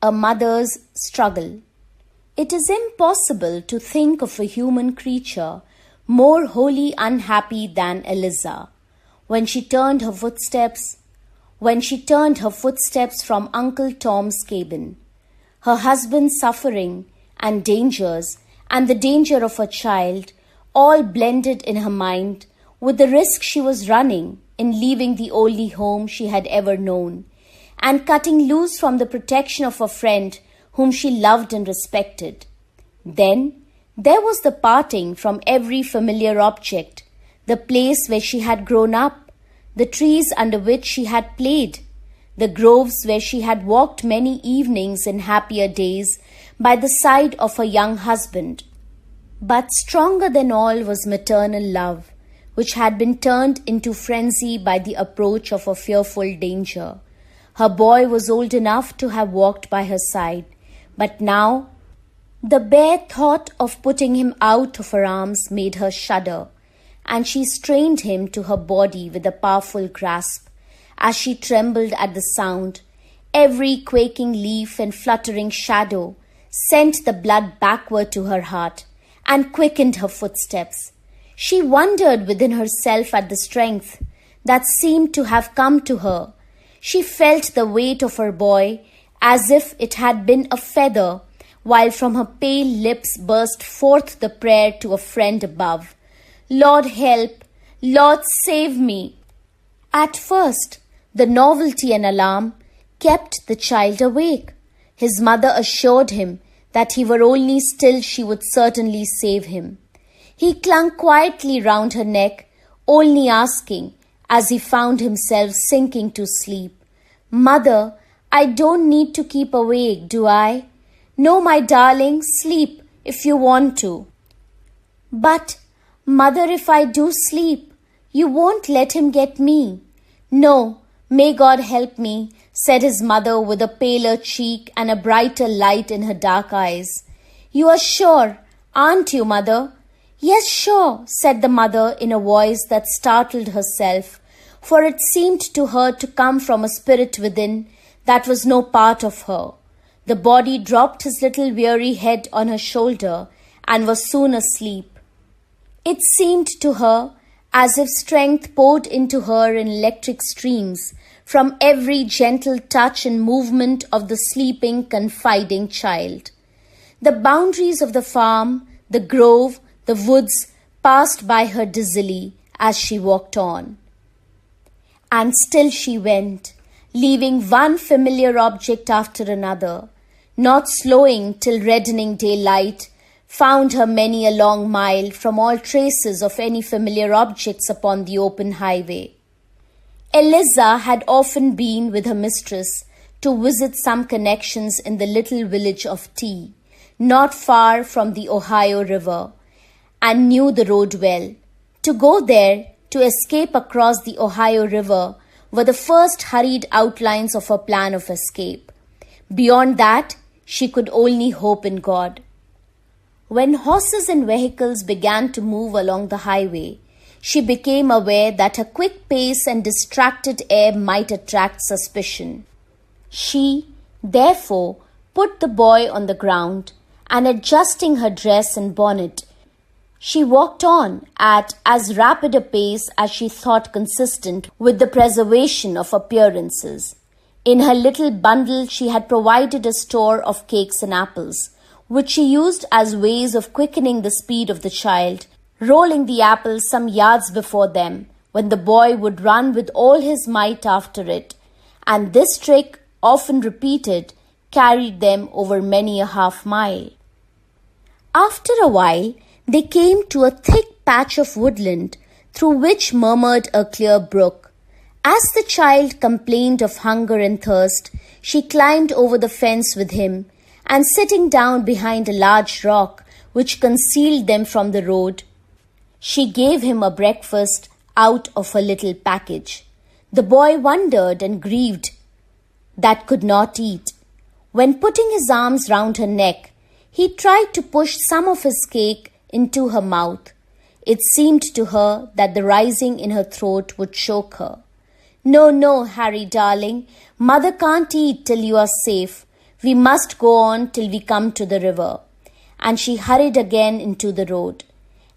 A mother's struggle. It is impossible to think of a human creature more wholly unhappy than Eliza. When she turned her footsteps from Uncle Tom's cabin, her husband's suffering and dangers and the danger of her child all blended in her mind with the risk she was running in leaving the only home she had ever known and cutting loose from the protection of a friend whom she loved and respected. Then there was the parting from every familiar object, the place where she had grown up, the trees under which she had played, the groves where she had walked many evenings in happier days by the side of her young husband. But stronger than all was maternal love, which had been turned into frenzy by the approach of a fearful danger. Her boy was old enough to have walked by her side, but now the bare thought of putting him out of her arms made her shudder, and she strained him to her body with a powerful grasp. As she trembled at the sound, every quaking leaf and fluttering shadow sent the blood backward to her heart and quickened her footsteps. She wondered within herself at the strength that seemed to have come to her. She felt the weight of her boy as if it had been a feather, while from her pale lips burst forth the prayer to a friend above, "Lord help, Lord save me." At first, the novelty and alarm kept the child awake. His mother assured him that he were only still she would certainly save him. He clung quietly round her neck, only asking, as he found himself sinking to sleep, "Mother, I don't need to keep awake, do I?" "No, my darling, sleep if you want to." "But, Mother, if I do sleep, you won't let him get me." "No, may God help me," said his mother with a paler cheek and a brighter light in her dark eyes. "You are sure, aren't you, Mother?" "Yes, sure," said the mother in a voice that startled herself, for it seemed to her to come from a spirit within that was no part of her. The body dropped his little weary head on her shoulder and was soon asleep. It seemed to her as if strength poured into her in electric streams from every gentle touch and movement of the sleeping, confiding child. The boundaries of the farm, the grove, the woods passed by her dizzily as she walked on. And still she went, leaving one familiar object after another, not slowing till reddening daylight found her many a long mile from all traces of any familiar objects upon the open highway. Eliza had often been with her mistress to visit some connections in the little village of T, not far from the Ohio River, and knew the road well. To go there, to escape across the Ohio River, were the first hurried outlines of her plan of escape. Beyond that, she could only hope in God. When horses and vehicles began to move along the highway, she became aware that her quick pace and distracted air might attract suspicion. She, therefore, put the boy on the ground, and adjusting her dress and bonnet, she walked on at as rapid a pace as she thought consistent with the preservation of appearances. In her little bundle she had provided a store of cakes and apples, which she used as ways of quickening the speed of the child, rolling the apples some yards before them, when the boy would run with all his might after it, and this trick, often repeated, carried them over many a half-mile. After a while, they came to a thick patch of woodland through which murmured a clear brook. As the child complained of hunger and thirst, she climbed over the fence with him, and sitting down behind a large rock which concealed them from the road, she gave him a breakfast out of a little package. The boy wondered and grieved that could not eat. When putting his arms round her neck, he tried to push some of his cake into her mouth. It seemed to her that the rising in her throat would choke her. "No, no, Harry darling, Mother can't eat till you are safe. We must go on till we come to the river." And she hurried again into the road.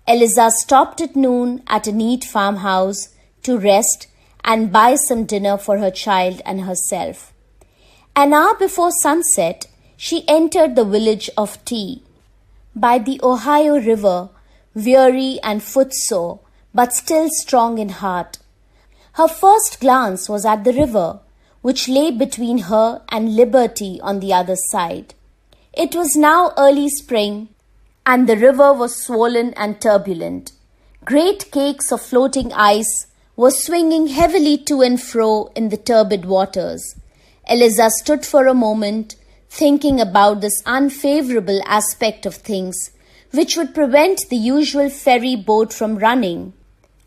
Eliza stopped at noon at a neat farmhouse to rest and buy some dinner for her child and herself. An hour before sunset, she entered the village of T by the Ohio River, weary and footsore, but still strong in heart. Her first glance was at the river, which lay between her and liberty on the other side. It was now early spring, and the river was swollen and turbulent. Great cakes of floating ice were swinging heavily to and fro in the turbid waters. Eliza stood for a moment, thinking about this unfavorable aspect of things, which would prevent the usual ferry boat from running,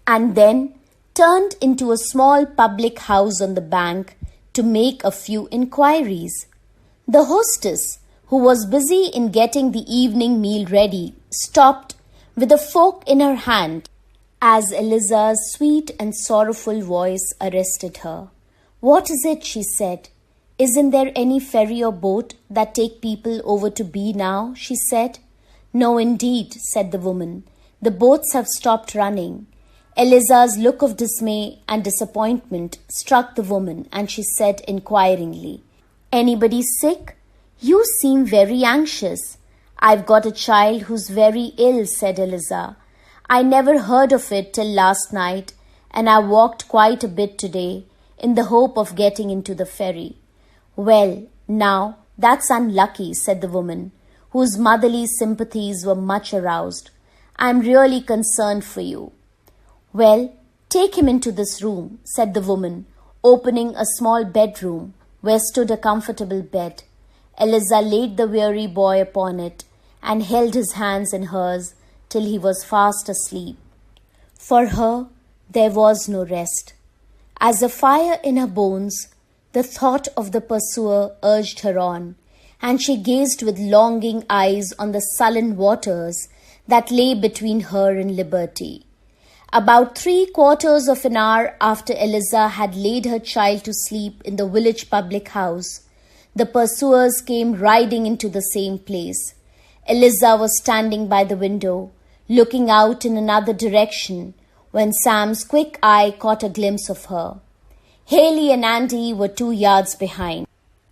and then turned into a small public house on the bank to make a few inquiries. The hostess, who was busy in getting the evening meal ready, stopped with a fork in her hand as Eliza's sweet and sorrowful voice arrested her. "What is it?" she said. "Isn't there any ferry or boat that take people over to B now?" she said. "No, indeed," said the woman. "The boats have stopped running." Eliza's look of dismay and disappointment struck the woman, and she said inquiringly, "Anybody sick? You seem very anxious." "I've got a child who's very ill," said Eliza. "I never heard of it till last night, and I walked quite a bit today in the hope of getting into the ferry." "Well, now, that's unlucky," said the woman, whose motherly sympathies were much aroused. "I'm really concerned for you." "Well, take him into this room," said the woman, opening a small bedroom where stood a comfortable bed. Eliza laid the weary boy upon it and held his hands in hers till he was fast asleep. For her, there was no rest. As a fire in her bones, the thought of the pursuer urged her on, and she gazed with longing eyes on the sullen waters that lay between her and liberty. About 3/4 of an hour after Eliza had laid her child to sleep in the village public house, the pursuers came riding into the same place. Eliza was standing by the window, looking out in another direction, when Sam's quick eye caught a glimpse of her. Haley and Andy were 2 yards behind.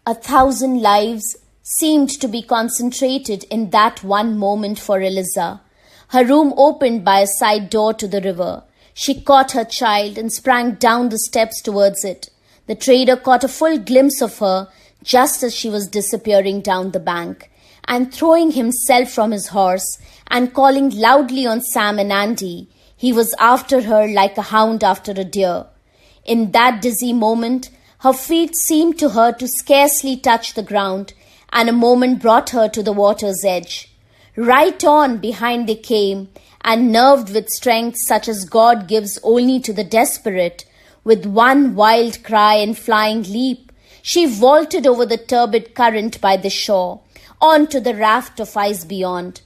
1,000 lives seemed to be concentrated in that one moment for Eliza. Her room opened by a side door to the river. She caught her child and sprang down the steps towards it. The trader caught a full glimpse of her just as she was disappearing down the bank, and throwing himself from his horse and calling loudly on Sam and Andy, he was after her like a hound after a deer. In that dizzy moment, her feet seemed to her to scarcely touch the ground, and a moment brought her to the water's edge. Right on behind they came, and nerved with strength such as God gives only to the desperate, with one wild cry and flying leap, she vaulted over the turbid current by the shore, on to the raft of ice beyond.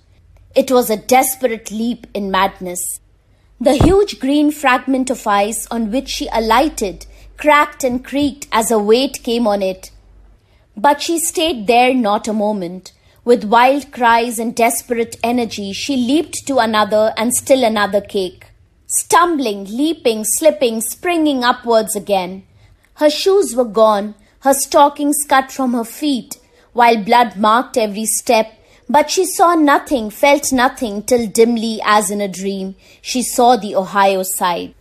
It was a desperate leap in madness. The huge green fragment of ice on which she alighted cracked and creaked as her weight came on it. But she stayed there not a moment. With wild cries and desperate energy, she leaped to another and still another cake. Stumbling, leaping, slipping, springing upwards again. Her shoes were gone, her stockings cut from her feet, while blood marked every step, but she saw nothing, felt nothing, till dimly, as in a dream, she saw the Ohio side.